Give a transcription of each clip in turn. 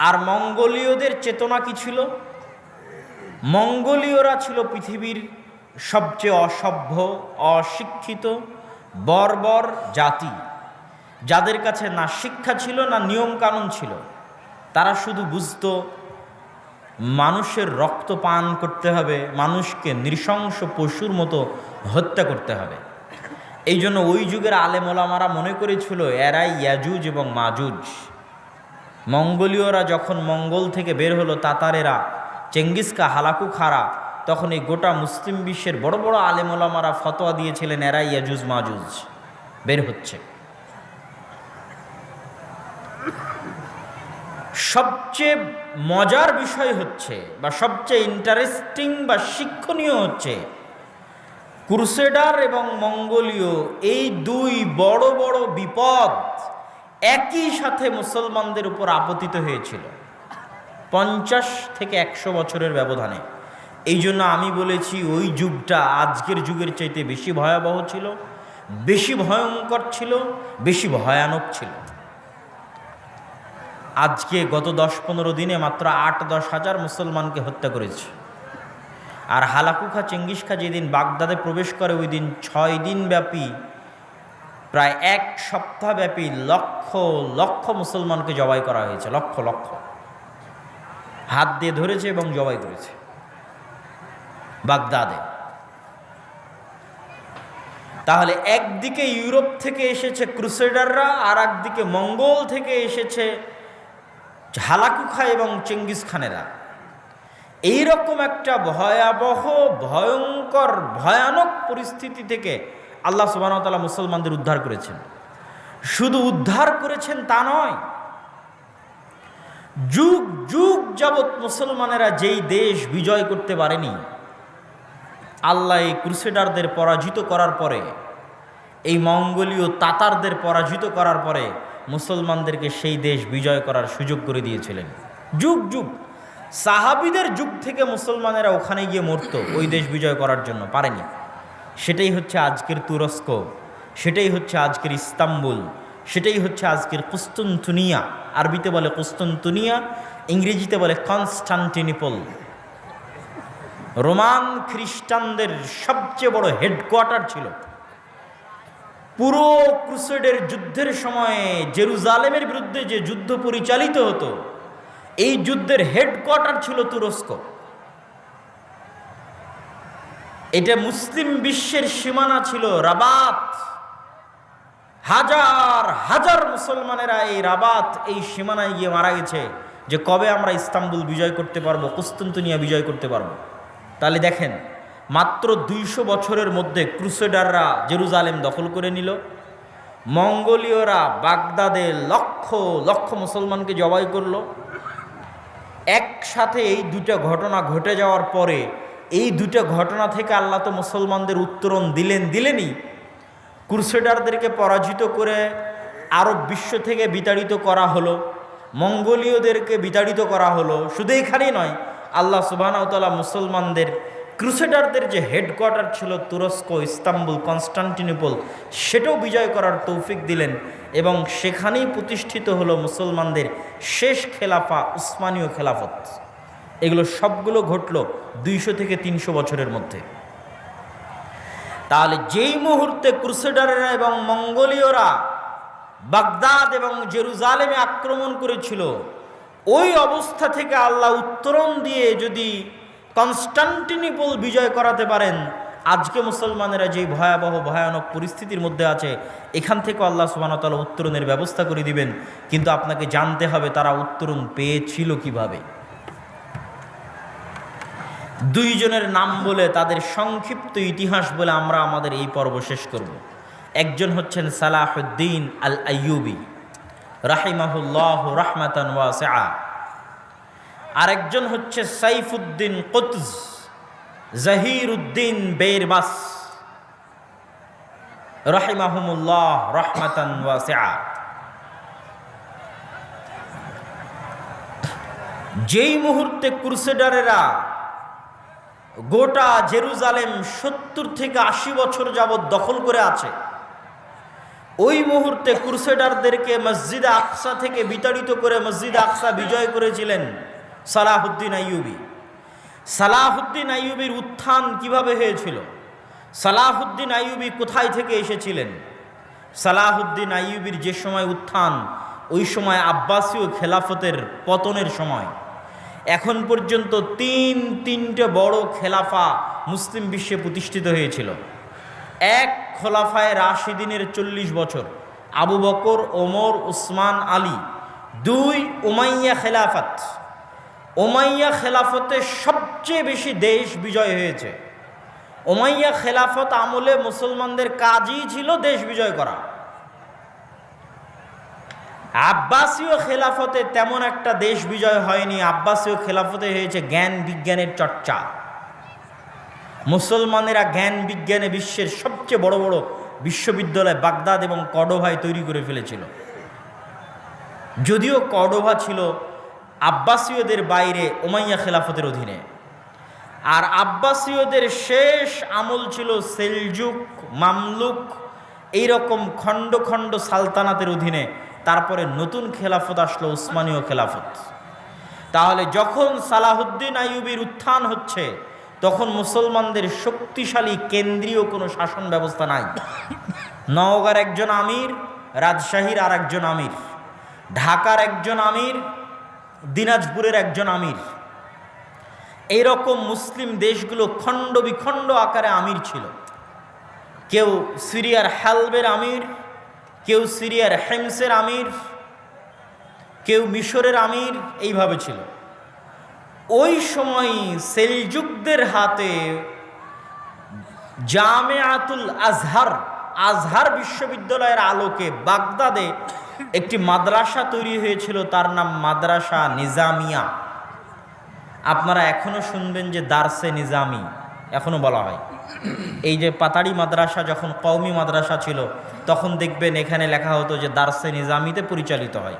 আর মঙ্গোলীয়দের চেতনা কি ছিল? মঙ্গোলীয়রা ছিল পৃথিবীর সবচেয়ে অসভ্য, অশিক্ষিত, বর্বর জাতি, যাদের কাছে না শিক্ষা ছিল না নিয়ম কানুন ছিল। তারা শুধু বুঝতো মানুষের রক্ত পান করতে হবে, মানুষকে নৃশংস পশুর মতো হত্যা করতে হবে। এই জন্য ওই যুগের আলেম ওলামারা মনে করেছিল এরাই ইয়াজুজ এবং মাজুজ। মঙ্গোলীয়রা যখন মঙ্গল থেকে বের হলো, তাতারেরা, চেঙ্গিসকা, হালাকু খারা, তখন এই গোটা মুসলিম বিশ্বের বড় বড় আলেম ওলামারা ফতোয়া দিয়েছিলেন এরাই ইয়াজুজ মাজুজ বের হচ্ছে। সবচেয়ে মজার বিষয় হচ্ছে, বা সবচেয়ে ইন্টারেস্টিং বা শিক্ষণীয় হচ্ছে, ক্রুসেডার এবং মঙ্গোলীয় এই দুই বড় বড় বিপদ একই সাথে মুসলমানদের উপর আপতিত হয়েছিল 50 থেকে 100 বছরের ব্যবধানে। এই জন্য আমি বলেছি ওই যুগটা আজকের যুগের চাইতে বেশি ভয়াবহ ছিল, বেশি ভয়ঙ্কর ছিল, বেশি ভয়ানক ছিল। আজকে গত 10-15 দিনে মাত্র 8-10 হাজার মুসলমানকে হত্যা করেছে। আর হালাকু খা, চেঙ্গিস খা যেদিন বাগদাদে প্রবেশ করে, ওই দিন 6 দিন ব্যাপী, প্রায় 1 সপ্তাহ ব্যাপী লক্ষ লক্ষ মুসলমানকে জবাই করা হয়েছে। লক্ষ লক্ষ হাত দিয়ে ধরেছে এবং জবাই করেছে বাগদাদে। তাহলে একদিকে ইউরোপ থেকে এসেছে ক্রুসেডাররা, আর একদিকে মঙ্গল থেকে এসেছে হালাকু খা এবং চেঙ্গিস খানেরা। এইরকম একটা ভয়াবহ, ভয়ঙ্কর, ভয়ানক পরিস্থিতি থেকে আল্লাহ সুবহানাহু ওয়া তাআলা মুসলমানদের উদ্ধার করেছেন। শুধু উদ্ধার করেছেন তা নয়, যুগ যুগ যাবৎ মুসলমানেরা যেই দেশ বিজয় করতে পারেনি, আল্লাহ এই ক্রুসেডারদের পরাজিত করার পরে, এই মঙ্গোলীয় তাতারদের পরাজিত করার পরে মুসলমানদেরকে সেই দেশ বিজয় করার সুযোগ করে দিয়েছিলেন। যুগ যুগ সাহাবীদের যুগ থেকে মুসলমানেরা ওখানে গিয়ে মরত ওই দেশ বিজয় করার জন্য, পারেনি। সেটাই হচ্ছে আজকের তুরস্ক, সেটাই হচ্ছে আজকের ইস্তাম্বুল, সেটাই হচ্ছে আজকের কুস্তুনতুনিয়া। আরবিতে বলে কুস্তুনতুনিয়া, ইংরেজিতে বলে কনস্টান্টিনোপল। রোমান খ্রিস্টানদের সবচেয়ে বড় হেডকোয়ার্টার ছিল। পুরো ক্রুসেডের যুদ্ধের সময়ে জেরুজালেমের বিরুদ্ধে যে যুদ্ধ পরিচালিত হতো, এই যুদ্ধের হেডকোয়ার্টার ছিল তুরস্ক। এটা মুসলিম বিশ্বের সীমানা ছিল রাবাত। হাজার হাজার মুসলমানেরা এই রাবাত, এই সীমানায় গিয়ে মারা গেছে যে কবে আমরা ইস্তাম্বুল বিজয় করতে পারবো, কুস্তুনতুনিয়া বিজয় করতে পারবো। তাহলে দেখেন, মাত্র 200 বছরের মধ্যে ক্রুসেডাররা জেরুজালেম দখল করে নিল, মঙ্গোলীয়রা বাগদাদে লক্ষ লক্ষ মুসলমানকে জবাই করল। একসাথে এই দুটো ঘটনা ঘটে যাওয়ার পরে, এই দুটো ঘটনা থেকে আল্লাহ তো মুসলমানদের উত্তরণ দিলেনই। ক্রুসেডারদেরকে পরাজিত করে আরব বিশ্ব থেকে বিতাড়িত করা হলো, মঙ্গোলীয়দেরকে বিতাড়িত করা হলো। শুধু এখানেই নয়, আল্লাহ সুবহানাহু ওয়া তাআলা মুসলমানদের, ক্রুসেডারদের যে হেডকোয়ার্টার ছিল তুরস্ক, ইস্তাম্বুল, কনস্টান্টিনোপল, সেটাও বিজয় করার তৌফিক দিলেন। এবং সেখানেই প্রতিষ্ঠিত হলো মুসলমানদের শেষ খেলাফা, উসমানীয় খেলাফত। এগুলো সবগুলো ঘটল 200 থেকে 300 বছরের মধ্যে। তাহলে যেই মুহূর্তে ক্রুসেডাররা এবং মঙ্গোলীয়রা বাগদাদ এবং জেরুজালেমে আক্রমণ করেছিল, ওই অবস্থা থেকে আল্লাহ উত্তরণ দিয়ে যদি কনস্টান্টিনোপল বিজয় করাতে পারেন, আজকে মুসলমানেরা যেই ভয়াবহ ভয়ানক পরিস্থিতির মধ্যে আছে, এখান থেকে আল্লাহ সুবহানাহু ওয়া তাআলা উত্তরণের ব্যবস্থা করে দিবেন। কিন্তু আপনাকে জানতে হবে তারা উত্তরণ পেয়েছিল কিভাবে। দুইজনের নাম বলে, তাদের সংক্ষিপ্ত ইতিহাস বলে আমরা আমাদের এই পর্ব শেষ করব। একজন হচ্ছেন সালাহুদ্দিন আল আইয়ুবী রাহিমাহুল্লাহ রাহমাতান ওয়াসিআ, আরেকজন হচ্ছে সাইফুদ্দিন কুতজ জহিরুদ্দিন বেরবাস রাহিমাহুমুল্লাহ রাহমাতান ওয়াসিআ। যেই মুহূর্তে ক্রুসেডারেরা গোটা জেরুজালেম 70 থেকে 80 বছর যাবৎ দখল করে আছে, ওই মুহূর্তে ক্রুসেডারদেরকে মসজিদে আকসা থেকে বিতাড়িত করে মসজিদে আকসা বিজয় করেছিলেন সালাহুদ্দিন আইয়ুবী। সালাহুদ্দিন আইয়ুবীর উত্থান কিভাবে হয়েছিল? সালাহুদ্দিন আইয়ুবী কোথায় থেকে এসেছিলেন? সালাহুদ্দিন আইয়ুবীর যে সময় উত্থান, ওই সময় আব্বাসীয় খেলাফতের পতনের সময়। এখন পর্যন্ত তিনটে বড় খেলাফা মুসলিম বিশ্বে প্রতিষ্ঠিত হয়েছিল। এক, খোলাফায়ে রাশিদিনের 40 বছর, আবু বকর, ওমর, উসমান, আলী। 2, উমাইয়া খেলাফত। উমাইয়া খেলাফতে সবচেয়ে বেশি দেশ বিজয় হয়েছে। উমাইয়া খেলাফত আমলে মুসলমানদের কাজই ছিল দেশ বিজয় করা। আব্বাসীয় খেলাফতে তেমন একটা দেশ বিজয় হয়নি। আব্বাসীয় খেলাফতে হয়েছে জ্ঞান বিজ্ঞানের চর্চা। মুসলমানেরা জ্ঞান বিজ্ঞানে বিশ্বের সবচেয়ে বড় বড় বিশ্ববিদ্যালয় বাগদাদ এবং কর্ডোভায় তৈরি করে ফেলেছিল। যদিও কর্ডোভা ছিল আব্বাসীয়দের বাইরে উমাইয়া খেলাফতের অধীনে, আর আব্বাসীয়দের শেষ আমল ছিল সেলজুক, মামলুক, এইরকম খণ্ড খণ্ড সালতানাতের অধীনে। তারপরে নতুন খেলাফত আসলো উসমানীয় খেলাফত। তাহলে যখন সালাহুদ্দিন আইয়ুবীর উত্থান হচ্ছে, তখন মুসলমানদের শক্তিশালী কেন্দ্রীয় কোনো শাসন ব্যবস্থা নাই। নওগাঁর একজন আমির, রাজশাহীর আর একজন আমির, ঢাকার একজন আমির, দিনাজপুরের একজন আমির, এইরকম মুসলিম দেশগুলো খণ্ড বিখণ্ড আকারে আমির ছিল। কেউ সিরিয়ার হালবের আমির, কেউ সিরিয়ার হেমসের আমির, কেউ মিশরের আমির, এইভাবে ছিল। ওই সময় সেলজুকদের হাতে জামেআতুল আজহার, আজহার বিশ্ববিদ্যালয়ের আলোকে বাগদাদে একটি মাদ্রাসা তৈরি হয়েছিল, তার নাম মাদ্রাসা নিজামিয়া। আপনারা এখনো শুনবেন যে দারসে নিজামি এখনো বলা হয়। এই যে পাতাড়ি মাদ্রাসা যখন কওমি মাদ্রাসা ছিল, তখন দেখবেন এখানে লেখা হতো যে দারসে নিজামিতে পরিচালিত হয়।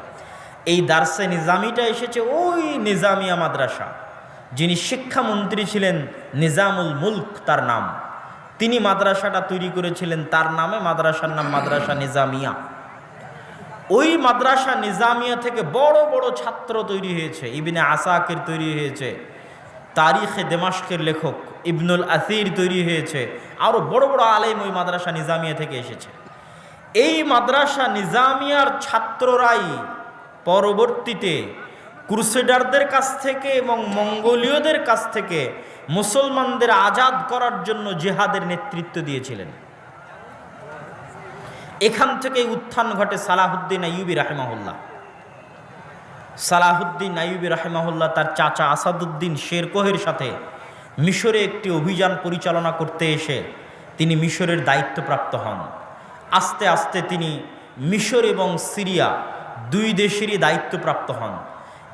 এই দারসে নিজামিটা এসেছে ওই নিজামিয়া মাদ্রাসা। যিনি শিক্ষামন্ত্রী ছিলেন নিজামুল মুলক তার নাম, তিনি মাদ্রাসাটা তৈরি করেছিলেন, তার নামে মাদ্রাসার নাম মাদ্রাসা নিজামিয়া। ওই মাদ্রাসা নিজামিয়া থেকে বড় বড় ছাত্র তৈরি হয়েছে। ইবনে আসাকির তৈরি হয়েছে, তারিখে দেমাশকের লেখক ইবনুল আসির তৈরি হয়েছে, আরও বড় বড় আলেম ওই মাদ্রাসা নিজামিয়া থেকে এসেছে। এই মাদ্রাসা নিজামিয়ার ছাত্ররাই পরবর্তীতে ক্রুসেডারদের কাছ থেকে এবং মঙ্গোলীয়দের কাছ থেকে মুসলমানদের আজাদ করার জন্য জিহাদের নেতৃত্ব দিয়েছিলেন। এখান থেকে উত্থান ঘটে সালাহুদ্দিন আইয়ুবী রাহিমাহুল্লাহ। সালাহুদ্দিন আইয়ুবী রাহিমাহুল্লাহ তার চাচা আসাদুদ্দিন শেরকোহের সাথে মিশরে একটি অভিযান পরিচালনা করতে এসে তিনি মিশরের দায়িত্বপ্রাপ্ত হন। আস্তে আস্তে তিনি মিশর এবং সিরিয়া দুই দেশেরই দায়িত্বপ্রাপ্ত হন।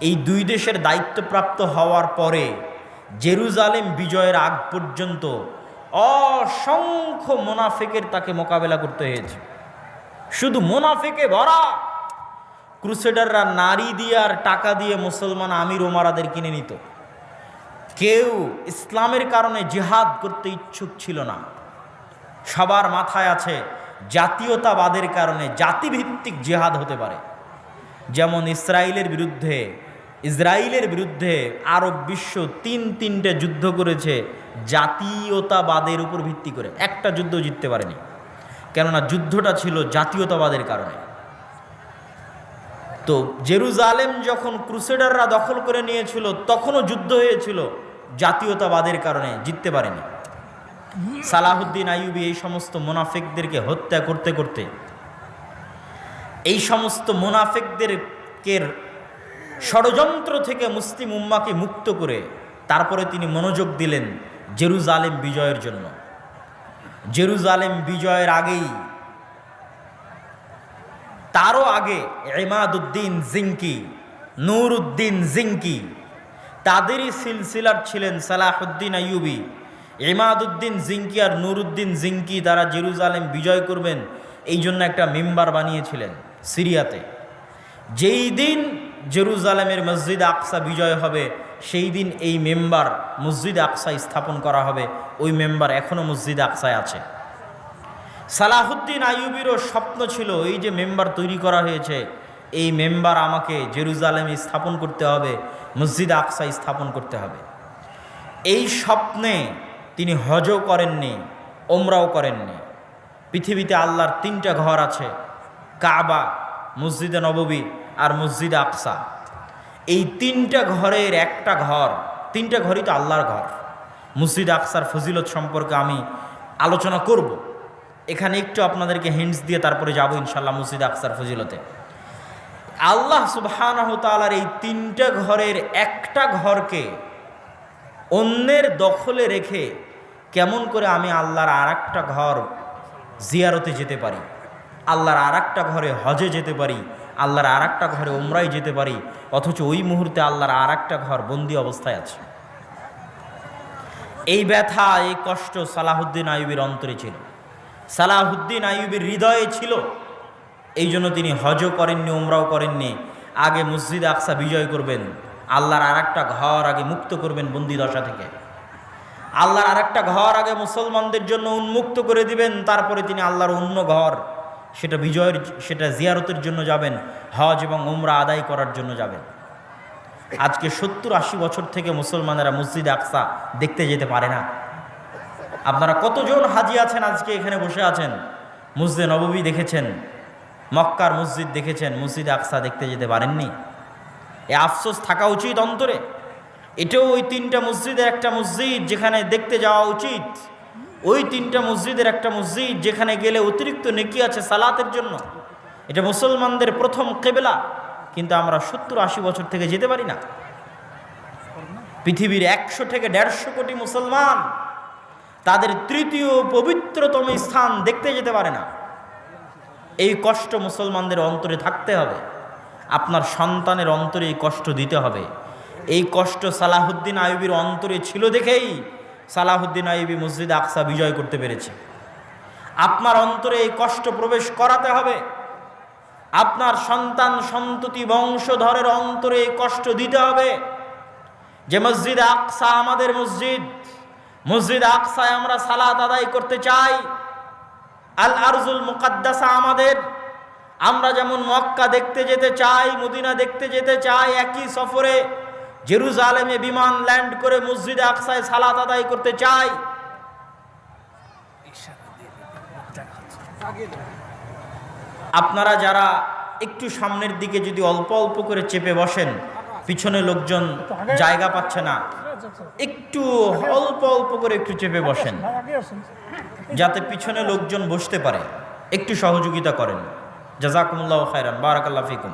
এই দুই দেশের দায়িত্বপ্রাপ্ত হওয়ার পরে জেরুজালেম বিজয়ের আগ পর্যন্ত অসংখ্য মুনাফিকের তাকে মোকাবেলা করতে হয়েছে। শুধু মুনাফিকে ভরা। ক্রুসেডাররা নারী দিয়ে আর টাকা দিয়ে মুসলমান আমির ওমারাদের কিনে নিত। কেউ ইসলামের কারণে জিহাদ করতে ইচ্ছুক ছিল না। সবার মাথায় আছে জাতীয়তাবাদের কারণে জাতিভিত্তিক জিহাদ হতে পারে। যেমন ইসরায়েলের বিরুদ্ধে আরব বিশ্ব তিনটে যুদ্ধ করেছে জাতীয়তাবাদের উপর ভিত্তি করে। একটা যুদ্ধ জিততে পারেনি, কেননা যুদ্ধটা ছিল জাতীয়তাবাদের কারণে। তো জেরুজালেম যখন ক্রুসেডাররা দখল করে নিয়েছিল, তখনও যুদ্ধ হয়েছিল জাতীয়তাবাদের কারণে, জিততে পারেনি। সালাহুদ্দিন আইয়ুবী এই সমস্ত মুনাফিকদেরকে হত্যা করতে করতে, এই সমস্ত মুনাফিকদেরকে ষড়যন্ত্র থেকে মুসলিম উম্মাকে মুক্ত করে তারপরে তিনি মনোযোগ দিলেন জেরুজালেম বিজয়ের জন্য। জেরুজালেম বিজয়ের আগেই, তারও আগে ইমাদউদ্দিন জিঙ্কি, নূরউদ্দিন জিঙ্কি, তাদেরই সিলসিলার ছিলেন সালাহুদ্দিন আইয়ুবী। ইমাদউদ্দিন জিঙ্কি আর নূরউদ্দিন জিঙ্কি তারা জেরুজালেম বিজয় করবেন এই জন্য একটা মিম্বার বানিয়েছিলেন সিরিয়াতে। যেই দিন জেরুজালেমের মসজিদ আকসা বিজয় হবে, সেই দিন এই মেম্বার মসজিদ আকসায় স্থাপন করা হবে। ওই মেম্বার এখনও মসজিদ আকসায় আছে। সালাহুদ্দিন আইয়ুবীরও স্বপ্ন ছিল, এই যে মেম্বার তৈরি করা হয়েছে, এই মেম্বার আমাকে জেরুজালেমে স্থাপন করতে হবে, মসজিদ আকসায় স্থাপন করতে হবে। এই স্বপ্নে তিনি হজও করেননি, ওমরাও করেননি। পৃথিবীতে আল্লাহর 3টা ঘর আছে, কাবা, মসজিদে নববী আর মসজিদ আকসা। এই 3টা ঘরের একটা ঘর, 3টা ঘরই তো আল্লাহর ঘর। মসজিদ আকসার ফজিলত সম্পর্কে আমি আলোচনা করব, এখানে একটু আপনাদেরকে হিন্টস দিয়ে তারপরে যাব ইনশাল্লাহ মসজিদ আকসার ফজিলতে। আল্লাহ সুবহানাহু ওয়া তাআলার এই 3টা ঘরের একটা ঘরকে অন্যের দখলে রেখে কেমন করে আমি আল্লাহর আর একটা ঘর জিয়ারতে যেতে পারি, আল্লাহর আর একটা ঘরে হজে যেতে পারি, আল্লাহর আর একটা ঘরে উমরায় যেতে পারি, অথচ ওই মুহূর্তে আল্লাহর আর একটা ঘর বন্দি অবস্থায় আছে। এই ব্যথা, এই কষ্ট সালাহুদ্দিন আইয়ুবীর অন্তরে ছিল, সালাহুদ্দিন আইয়ুবীর হৃদয়ে ছিল। এই জন্য তিনি হজও করেননি, উমরাও করেননি। আগে মসজিদ আকসা বিজয় করবেন, আল্লাহর আর একটা ঘর আগে মুক্ত করবেন বন্দি দশা থেকে, আল্লাহর আর একটা ঘর আগে মুসলমানদের জন্য উন্মুক্ত করে দিবেন, তারপরে তিনি আল্লাহর অন্য ঘর, সেটা বিজয়ের, সেটা জিয়ারতের জন্য যাবেন, হজ এবং উমরা আদায় করার জন্য যাবেন। আজকে 70-80 বছর থেকে মুসলমানেরা মসজিদ আকসা দেখতে যেতে পারে না। আপনারা কতজন হাজি আছেন আজকে এখানে বসে আছেন, মসজিদে নববী দেখেছেন, মক্কার মসজিদ দেখেছেন, মসজিদ আকসা দেখতে যেতে পারেননি। এ আফসোস থাকা উচিত অন্তরে। এটাও ওই 3টা মসজিদের একটা মসজিদ যেখানে দেখতে যাওয়া উচিত, ওই 3টা মসজিদের একটা মসজিদ যেখানে গেলে অতিরিক্ত নেকি আছে সালাতের জন্য। এটা মুসলমানদের প্রথম কিবলা, কিন্তু আমরা 70-80 বছর থেকে যেতে পারি না। পৃথিবীর 100 থেকে 150 কোটি মুসলমান তাদের 3য় পবিত্রতম স্থান দেখতে যেতে পারে না। এই কষ্ট মুসলমানদের অন্তরে থাকতে হবে, আপনার সন্তানের অন্তরে এই কষ্ট দিতে হবে। এই কষ্ট সালাহুদ্দিন আইয়ুবীর অন্তরে ছিল দেখেই সালাহুদ্দিন আইয়ুবী মসজিদ আকসা বিজয় করতে পেরেছে। আপনার অন্তরে এই কষ্ট প্রবেশ করাতে হবে, আপনার সন্তান সন্ততি বংশধরের অন্তরে এই কষ্ট দিতে হবে যে মসজিদ আকসা আমাদের মসজিদ, মসজিদ আকসায় আমরা সালাত আদায় করতে চাই। আল আরজুল মুকাদ্দাসা আমাদের, আমরা যেমন মক্কা দেখতে যেতে চাই, মদিনা দেখতে যেতে চাই, একই সফরে জেরুজালেমে বিমান ল্যান্ড করে মসজিদে আকসায় সালাত আদায় করতে চাই। আপনারা যারা একটু সামনের দিকে যদি অল্প অল্প করে চেপে বসেন, পিছনে লোকজন জায়গা পাচ্ছে না, একটু অল্প অল্প করে একটু চেপে বসেন যাতে পিছনে লোকজন বসতে পারে, একটু সহযোগিতা করেন। জাযাকুমুল্লাহু খায়রান, বারাকাল্লাহু ফিকুম।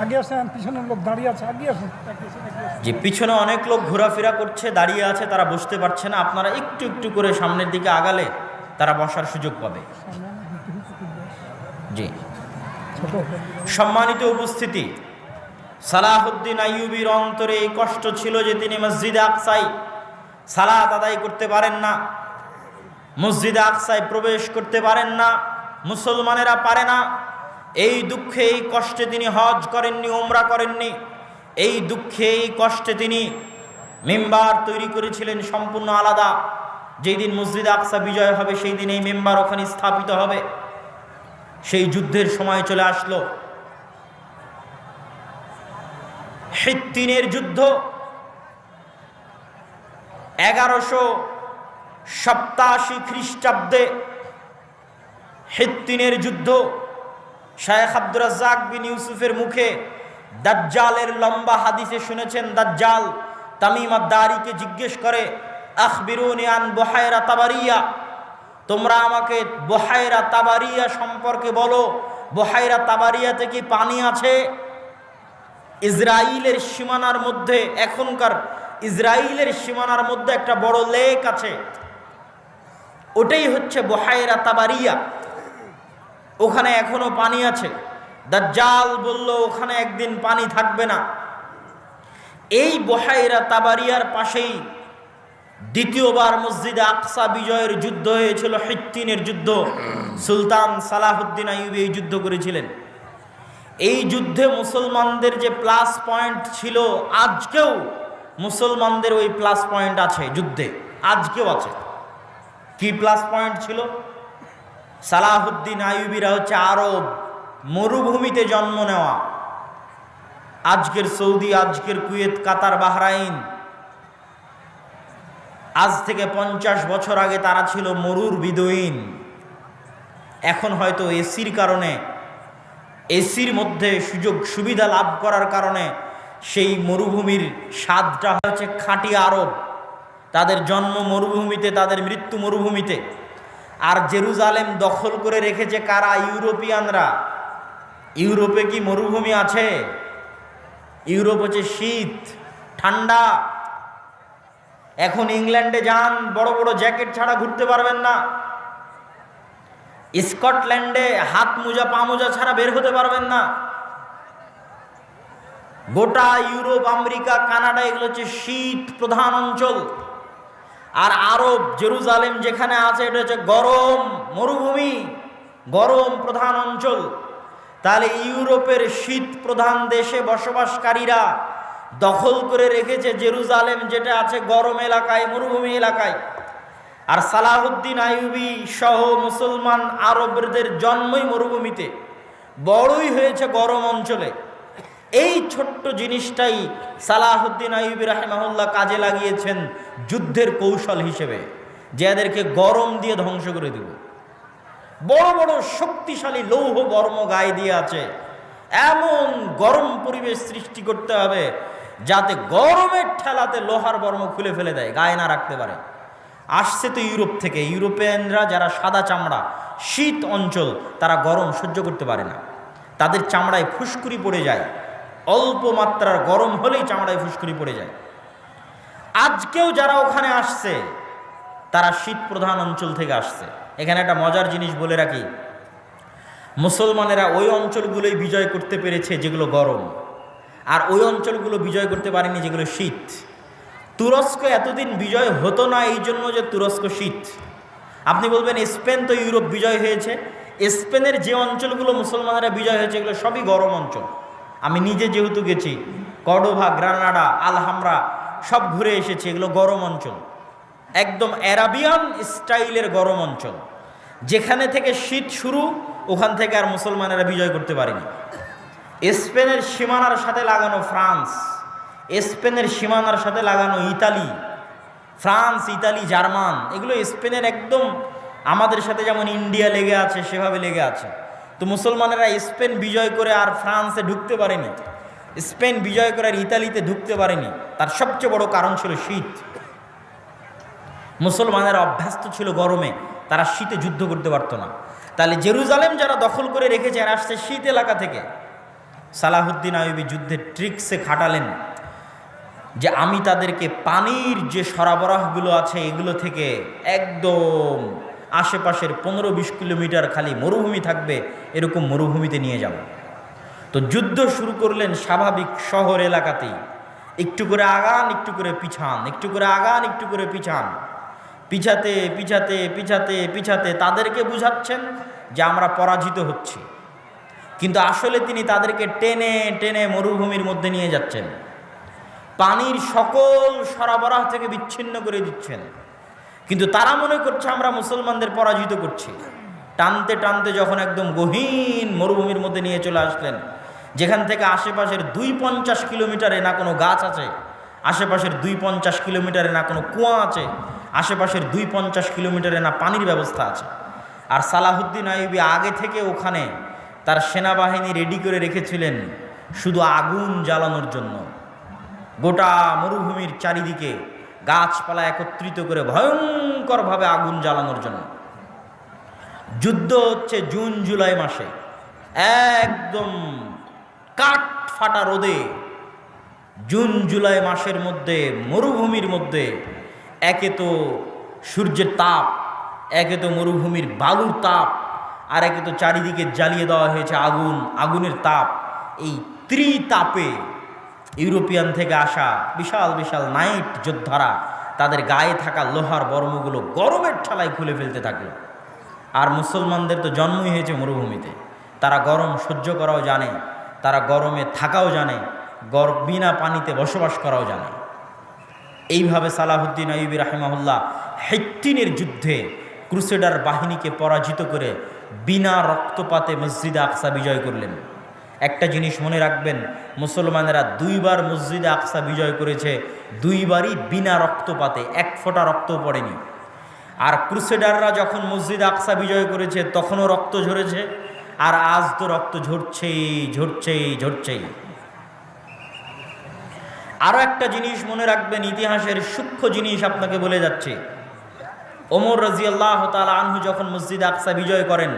আগে আসেন, পিছনের লোক দাঁড়িয়ে আছে, আগে আসেন। যে পিছনে অনেক লোক ঘোরাফেরা করছে, দাঁড়িয়ে আছে, তারা বসতে পারছে না। আপনারা একটু একটু করে সামনের দিকে আগালে তারা বসার সুযোগ পাবে। জি, সম্মানিত উপস্থিতি, সালাহুদ্দিন আইয়ুবীর অন্তরে এই কষ্ট ছিল যে তিনি মসজিদে আকসায় সালাত আদায় করতে পারেন না, মসজিদে আকসায় প্রবেশ করতে পারেন না, মুসলমানেরা পারে না। এই দুঃখে, এই কষ্টে তিনি হজ করেননি, উমরা করেননি। এই দুঃখে, এই কষ্টে তিনি মেম্বার তৈরি করেছিলেন সম্পূর্ণ আলাদা। যেই দিন মসজিদ আকসা বিজয় হবে সেই দিন এই মেম্বার ওখানে স্থাপিত হবে। সেই যুদ্ধের সময় চলে আসলো, হিত্তিনের যুদ্ধ। 1187 খ্রিস্টাব্দে হিত্তিনের যুদ্ধ। শায়েখ আব্দুর রাজ্জাক বিন ইউসুফের মুখে দাজ্জালের লম্বা হাদিসে শুনেছেন। দাজ্জাল তামিম আদ-দারিকে জিজ্ঞেস করে, আখবিরুনি আন বুহায়রা তাবারিয়া, তোমরা আমাকে বুহায়রা তাবারিয়া সম্পর্কে বলো, বুহায়রা তাবারিয়াতে কি পানি আছে? ইসরায়েলের সীমানার মধ্যে, এখনকার ইসরায়েলের সীমানার মধ্যে একটা বড় লেক আছে, ওটাই হচ্ছে বুহায়রা তাবারিয়া। ওখানে এখনো পানি আছে। দাজ্জাল বলল ওখানে একদিন পানি থাকবে না। এই বুহায়রা তাবারিয়ার পাশেই দ্বিতীয়বার মসজিদে আকসা বিজয়ের যুদ্ধ হয়েছিল, হিত্তিনের যুদ্ধ। সুলতান সালাহুদ্দিন আইয়ুবী এই যুদ্ধ করেছিলেন। এই যুদ্ধে মুসলমানদের যে প্লাস পয়েন্ট ছিল, আজকেও মুসলমানদের ওই প্লাস পয়েন্ট আছে যুদ্ধে, আজকেও আছে। কি প্লাস পয়েন্ট ছিল? সালাহুদ্দিন আইয়ুবীরা হচ্ছে আরব মরুভূমিতে জন্ম নেওয়া। আজকের সৌদি, আজকের কুয়েত, কাতার, বাহরাইন, আজ থেকে 50 বছর আগে তারা ছিল মরুর বিদয়ীন। এখন হয়তো এসির কারণে, এসির মধ্যে সুযোগ সুবিধা লাভ করার কারণে সেই মরুভূমির স্বাদটা হচ্ছে খাঁটি আরব। তাদের জন্ম মরুভূমিতে, তাদের মৃত্যু মরুভূমিতে। আর জেরুজালেম দখল করে রেখেছে কারা? ইউরোপিয়ানরা। ইউরোপে কি মরুভূমি আছে? ইউরোপ হচ্ছে শীত, ঠান্ডা। এখন ইংল্যান্ডে যান, বড় বড় জ্যাকেট ছাড়া ঘুরতে পারবেন না। স্কটল্যান্ডে হাত মোজা পা মোজা ছাড়া বের হতে পারবেন না। গোটা ইউরোপ, আমেরিকা, কানাডা এগুলো হচ্ছে শীত প্রধান অঞ্চল। আর আরব জেরুজালেম যেখানে আছে এটা হচ্ছে গরম মরুভূমি, গরম প্রধান অঞ্চল। তাহলে ইউরোপের শীত প্রধান দেশে বসবাসকারীরা দখল করে রেখেছে জেরুজালেম, যেটা আছে গরম এলাকায়, মরুভূমি এলাকায়। আর সালাহুদ্দিন আইয়ুবী সহ মুসলমান আরবদের জন্মই মরুভূমিতে, বড়ই হয়েছে গরম অঞ্চলে। এই ছোট্ট জিনিসটাই সালাহুদ্দিন আইয়ুবী রাহিমাহুল্লাহ কাজে লাগিয়েছেন যুদ্ধের কৌশল হিসেবে, যে এদেরকে গরম দিয়ে ধ্বংস করে দেব। বড় বড় শক্তিশালী লৌহ বর্ম গায়ে দিয়ে আছে, এমন গরম পরিবেশ সৃষ্টি করতে হবে যাতে গরমের ঠেলাতে লোহার বর্ম খুলে ফেলে দেয়, গায়ে না রাখতে পারে। আসছে তো ইউরোপ থেকে। ইউরোপিয়ানরা যারা সাদা চামড়া, শীত অঞ্চল, তারা গরম সহ্য করতে পারে না। তাদের চামড়ায় ফুসকুড়ি পড়ে যায়, অল্প মাত্রার গরম হলেই চামড়ায় ফুসকুড়ি পড়ে যায়। আজকেও যারা ওখানে আসছে তারা শীত প্রধান অঞ্চল থেকে আসছে। এখানে একটা মজার জিনিস বলে রাখি, মুসলমানেরা ওই অঞ্চলগুলোই বিজয় করতে পেরেছে যেগুলো গরম, আর ওই অঞ্চলগুলো বিজয় করতে পারেনি যেগুলো শীত। তুরস্ক এতদিন বিজয় হতো না এই জন্য যে তুরস্ক শীত। আপনি বলবেন স্পেন তো ইউরোপ বিজয় হয়েছে। স্পেনের যে অঞ্চলগুলো মুসলমানেরা বিজয় হয়েছে এগুলো সবই গরম অঞ্চল। আমি নিজে যেহেতু গেছি, কর্ডোভা, গ্রানাডা, আলহামরা সব ঘুরে এসেছি, এগুলো গরম অঞ্চল, একদম অ্যারাবিয়ান স্টাইলের গরম অঞ্চল। যেখানে থেকে শীত শুরু, ওখান থেকে আর মুসলমানেরা বিজয় করতে পারেনি। স্পেনের সীমানার সাথে লাগানো ফ্রান্স, স্পেনের সীমানার সাথে লাগানো ইতালি, ফ্রান্স, ইতালি, জার্মান, এগুলো স্পেনের একদম আমাদের সাথে যেমন ইন্ডিয়া লেগে আছে সেভাবে লেগে আছে। তো মুসলমানেরা স্পেন বিজয় করে আর ফ্রান্সে ঢুকতে পারেনি, স্পেন বিজয় করে আর ইতালিতে ঢুকতে পারেনি। তার সবচেয়ে বড় কারণ ছিল শীত। মুসলমানেরা অভ্যস্ত ছিল গরমে, তারা শীতে যুদ্ধ করতে পারতো না। তাহলে জেরুজালেম যারা দখল করে রেখেছে আর আসছে শীত এলাকা থেকে। সালাহুদ্দিন আইয়ুবী যুদ্ধের ট্রিক্সে খাটালেন যে আমি তাদেরকে পানির যে সরবরাহগুলো আছে এগুলো থেকে একদম আশেপাশের 15-20 কিলোমিটার খালি মরুভূমি থাকবে, এরকম মরুভূমিতে নিয়ে যাব। তো যুদ্ধ শুরু করলেন স্বাভাবিক শহর এলাকাতেই, একটু করে আগান, একটু করে পিছান, একটু করে আগান, একটু করে পিছান। পিছাতে পিছাতে পিছাতে পিছাতে তাদেরকে বুঝাচ্ছেন যে আমরা পরাজিত হচ্ছি, কিন্তু আসলে তিনি তাদেরকে টেনে টেনে মরুভূমির মধ্যে নিয়ে যাচ্ছেন, পানির সকল সরবরাহ থেকে বিচ্ছিন্ন করে দিচ্ছেন। কিন্তু তারা মনে করছে আমরা মুসলমানদের পরাজিত করছি। টানতে টানতে যখন একদম গহীন মরুভূমির মধ্যে নিয়ে চলে আসলেন, যেখান থেকে আশেপাশের 250 কিলোমিটারে না কোনো গাছ আছে, আশেপাশের 250 কিলোমিটারে না কোনো কুয়া আছে, আশেপাশের 250 কিলোমিটারে না পানির ব্যবস্থা আছে। আর সালাহুদ্দিন আইয়ুবী আগে থেকে ওখানে তার সেনাবাহিনী রেডি করে রেখেছিলেন শুধু আগুন জ্বালানোর জন্য। গোটা মরুভূমির চারিদিকে গাছপালা একত্রিত করে ভয়ঙ্করভাবে আগুন জ্বালানোর জন্য। যুদ্ধ হচ্ছে জুন জুলাই মাসে, একদম কাঠ ফাটা রোদে জুন জুলাই মাসের মধ্যে মরুভূমির মধ্যে একে তো সূর্যের তাপ, একে তো মরুভূমির বালুর তাপ, আর একে তো চারিদিকে জ্বালিয়ে দেওয়া হয়েছে আগুন, আগুনের তাপ। এই ত্রিতাপে ইউরোপিয়ান থেকে আসা বিশাল বিশাল নাইট যোদ্ধারা তাদের গায়ে থাকা লোহার বর্মগুলো গরমের ঠেলায় খুলে ফেলতে থাকলো। আর মুসলমানদের তো জন্মই হয়েছে মরুভূমিতে, তারা গরম সহ্য করাও জানে, তারা গরমে থাকাও জানে, বিনা পানিতে বসবাস করাও জানে। এইভাবে সালাহুদ্দিন আইয়ুবী রাহিমাহুল্লাহ হিত্তিনের যুদ্ধে ক্রুসেডার বাহিনীকে পরাজিত করে বিনা রক্তপাতে মসজিদে আকসা বিজয় করলেন। একটা জিনিস মনে রাখবেন, মুসলমানেরা দুইবার মসজিদে আকসা বিজয় করেছে, দুইবারই বিনা রক্তপাতে, এক ফোঁটা রক্তও পড়েনি। আর ক্রুসেডাররা যখন মসজিদে আকসা বিজয় করেছে তখনও রক্ত ঝরেছে, আর আজ তো রক্ত ঝরছেই ঝরছেই ঝরছেই। আরও একটা জিনিস মনে রাখবেন, ইতিহাসের সূক্ষ্ম জিনিস আপনাকে বলে যাচ্ছে। ওমর রাদিয়াল্লাহু তাআলা আনহু যখন মসজিদে আকসা বিজয় করেন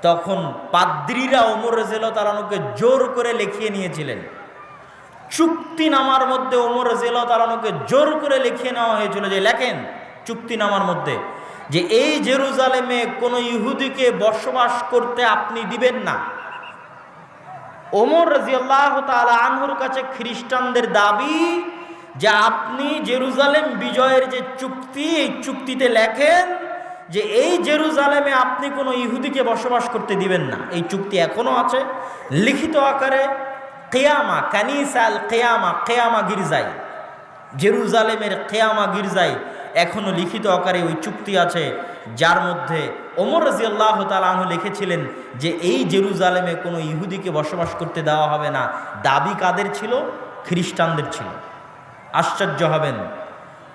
তখন পাদ্রীরা ওমর রাদিয়াল্লাহু তাআলা আনহুকে জোর করে লিখিয়ে নিয়েছিলেন। চুক্তিনামার মধ্যে ওমর রাদিয়াল্লাহু তাআলা আনহুকে জোর করে লিখিয়ে নেওয়া হয়েছিল যে লেখেন চুক্তিনামার মধ্যে যে এই জেরুজালেমে কোনো ইহুদিকে বসবাস করতে আপনি দিবেন না। ওমর রাদিয়াল্লাহু তাআলা আনহুর কাছে খ্রিস্টানদের দাবি যে আপনি জেরুজালেম বিজয়ের যে চুক্তি, এই চুক্তিতে লেখেন যে এই জেরুজালেমে আপনি কোনো ইহুদিকে বসবাস করতে দিবেন না। এই চুক্তি এখনও আছে লিখিত আকারে। কিয়ামা কানিসা আল কিয়ামা, কিয়ামা গির্জায়, জেরুজালেমের কিয়ামা গির্জায় এখনও লিখিত আকারে ওই চুক্তি আছে, যার মধ্যে ওমর রাদিয়াল্লাহু তাআলা আনহু লিখেছিলেন যে এই জেরুজালেমে কোনো ইহুদিকে বসবাস করতে দেওয়া হবে না। দাবি কাদের ছিল? খ্রিস্টানদের ছিল। আশ্চর্য হবেন,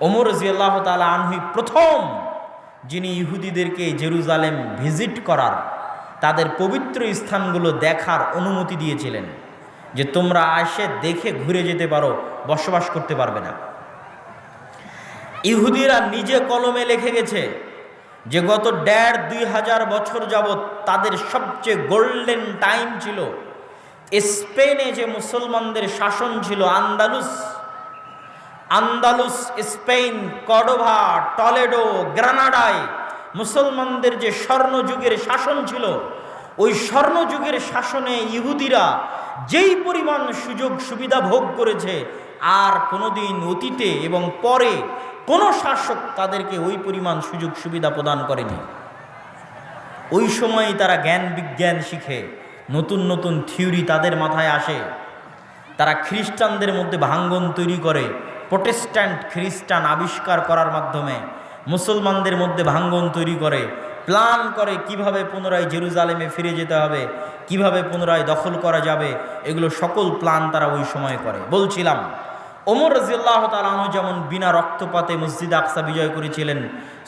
ওমর রাদিয়াল্লাহু তাআলা আনহুই প্রথম যিনি ইহুদিদেরকে জেরুজালেম ভিজিট করার, তাদের পবিত্র স্থানগুলো দেখার অনুমতি দিয়েছিলেন যে তোমরা এসে দেখে ঘুরে যেতে পারো, বসবাস করতে পারবে না। ইহুদিরা নিজে কলমে লিখে গেছে যে গত ১,৫০০ বছর যাবৎ তাদের সবচেয়ে গোল্ডেন টাইম ছিল স্পেনে যে মুসলমানদের শাসন ছিল, আন্দালুস, স্পেন, কর্ডোভা, টলেডো, গ্রানাডায় মুসলমানদের যে স্বর্ণযুগের শাসন ছিল, ওই স্বর্ণযুগের শাসনে ইহুদিরা যেই পরিমাণ সুযোগ সুবিধা ভোগ করেছে আর কোনোদিন অতীতে এবং পরে কোনো শাসক তাদেরকে ওই পরিমাণ সুযোগ সুবিধা প্রদান করেনি। ওই সময় তারা জ্ঞান বিজ্ঞান শিখে, নতুন নতুন থিওরি তাদের মাথায় আসে। তারা খ্রিস্টানদের মধ্যে ভাঙ্গন তৈরি করে, প্রোটেস্ট্যান্ট খ্রিস্টান আবিষ্কার করার মাধ্যমে মুসলমানদের মধ্যে ভাঙ্গন তৈরি করে, প্ল্যান করে কিভাবে পুনরায় জেরুজালেমে ফিরে যেতে হবে, কিভাবে পুনরায় দখল করা যাবে। এগুলো সকল প্ল্যান তারা ওই সময় করে। বলছিলাম, ওমর রাদিয়াল্লাহু তাআলা আনহু যেমন বিনা রক্তপাতে মসজিদ আকসা বিজয় করেছিলেন,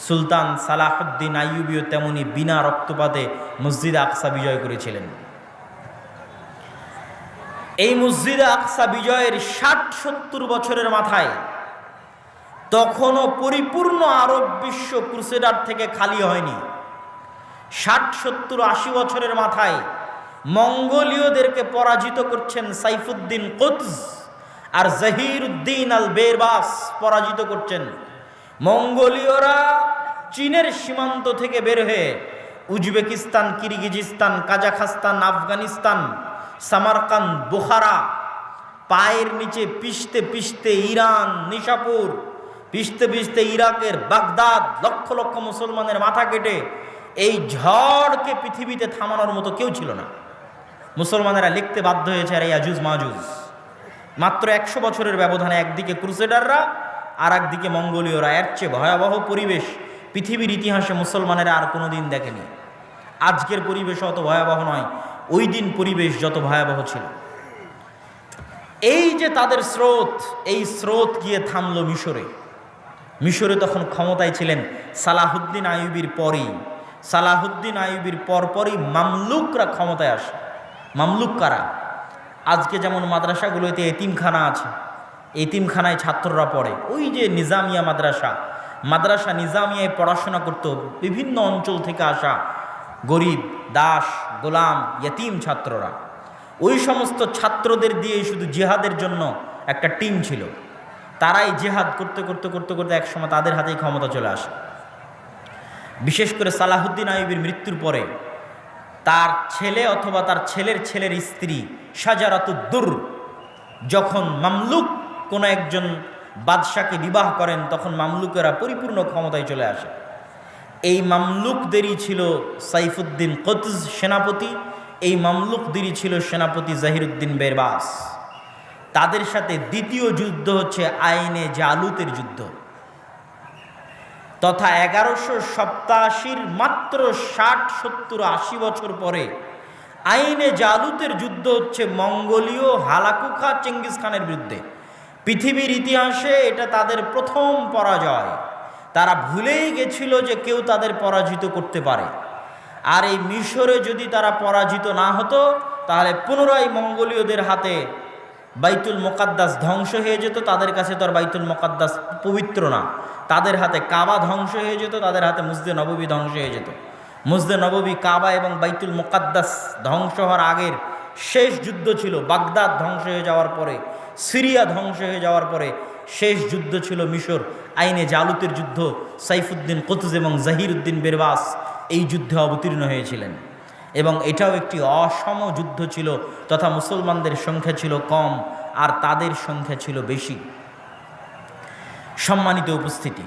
সুলতান সালাহুদ্দিন আইয়ুবীও তেমনি বিনা রক্তপাতে মসজিদ আকসা বিজয় করেছিলেন। এই মসজিদে আকসা বিজয়ের ৬০-৭০ বছরের মাথায় তখনও পরিপূর্ণ আরব বিশ্ব ক্রুসেডার থেকে খালি হয়নি। ৬০-৭০-৮০ বছরের মাথায় মঙ্গোলীয়দেরকে পরাজিত করছেন সাইফুদ্দিন কুতজ, আর জহিরুদ্দিন আল বেরবাস পরাজিত করছেন। মঙ্গোলীয়রা চীনের সীমান্ত থেকে বের হয়ে Uzbekistan, Kyrgyzstan, Kazakhstan, Afghanistan, Samarkand, Bukhara পায়ের নিচে পিষতে পিষতে ইরান, নিশাপুর পিষতে পিষতে ইরাকের বাগদাদ, লক্ষ লক্ষ মুসলমানের মাথা কেটে এই ঝড়কে পৃথিবীতে থামানোর মতো কেউ ছিল না। মুসলমানেরা লিখতে বাধ্য হয়েছে আর ইয়াজুজ মাজুজ। মাত্র ১০০ বছরের ব্যবধানে একদিকে ক্রুসেডাররা আর একদিকে মঙ্গোলীয়রা। এর চেয়ে ভয়াবহ পরিবেশ পৃথিবীর ইতিহাসে মুসলমানেরা আর কোনো দিন দেখেনি। আজকের পরিবেশ অত ভয়াবহ নয়, ওই দিন পরিবেশ যত ভয়াবহ ছিল। এই যে তাদের স্রোত, এই স্রোত গিয়ে থামলো মিশরে। মিশরে তখন ক্ষমতায় ছিলেন সালাহুদ্দিন আইয়ুবীর পরই। সালাহুদ্দিন আইয়ুবীর পরপরই মামলুকরা ক্ষমতায় আসে। মামলুক কারা? আজকে যেমন মাদ্রাসাগুলোতে এতিমখানা আছে, এতিমখানায় ছাত্ররা পড়ে। ওই যে নিজামিয়া মাদ্রাসা নিজামিয়ায় পড়াশোনা করত বিভিন্ন অঞ্চল থেকে আসা গরিব, দাস, গোলাম, ইয়েতিম ছাত্ররা। ওই সমস্ত ছাত্রদের দিয়ে শুধু জিহাদের জন্য একটা টিম ছিল। তারাই জিহাদ করতে করতে করতে করতে একসময় তাদের হাতেই ক্ষমতা চলে আসে। বিশেষ করে সালাহুদ্দিন আইয়ুবীর মৃত্যুর পরে তার ছেলে অথবা তার ছেলের ছেলের স্ত্রী শাজারাতুদ্দুর যখন মামলুক কোনো একজন বাদশাকে বিবাহ করেন, তখন মামলুকেরা পরিপূর্ণ ক্ষমতায় চলে আসে। এই মামলুকদেরই ছিল সাইফুদ্দিন কুতজ সেনাপতি, এই মামলুকদেরই ছিল সেনাপতি জহিরুদ্দিন বেরবাস। তাদের সাথে দ্বিতীয় যুদ্ধ হচ্ছে আইনে জালুতের যুদ্ধ। তথা 1187 মাত্র 60-70-80 বছর পরে আইনে জালুতের যুদ্ধ হচ্ছে মঙ্গোলীয় হালাকু খা চেঙ্গিস খানের বিরুদ্ধে। পৃথিবীর ইতিহাসে এটা তাদের প্রথম পরাজয়। তারা ভুলেই গেছিল যে কেউ তাদের পরাজিত করতে পারে। আর এই মিশরে যদি তারা পরাজিত না হতো তাহলে পুনরায় মঙ্গোলীয়দের হাতে বাইতুল মুকাদ্দাস ধ্বংস হয়ে যেত। তাদের কাছে তো আর বাইতুল মুকাদ্দাস পবিত্র না, তাদের হাতে কাবা ধ্বংস হয়ে যেত, তাদের হাতে মসজিদে নববী ধ্বংস হয়ে যেত। মসজিদে নববী, কাবা এবং বাইতুল মুকাদ্দাস ধ্বংস হওয়ার আগের শেষ যুদ্ধ ছিল বাগদাদ ধ্বংস হয়ে যাওয়ার পরে, সিরিয়া ধ্বংস হয়ে যাওয়ার পরে শেষ যুদ্ধ ছিল মিশর আইনে জালুতের যুদ্ধ। সাইফুদ্দিন কুতুজ এবং জাহিরুদ্দিন বেরবাস এই যুদ্ধে অবতীর্ণ হয়েছিলেন এবং এটাও একটি অসম যুদ্ধ ছিল, তথা মুসলমানদের সংখ্যা ছিল কম আর তাদের সংখ্যা ছিল বেশি। সম্মানিত উপস্থিতি,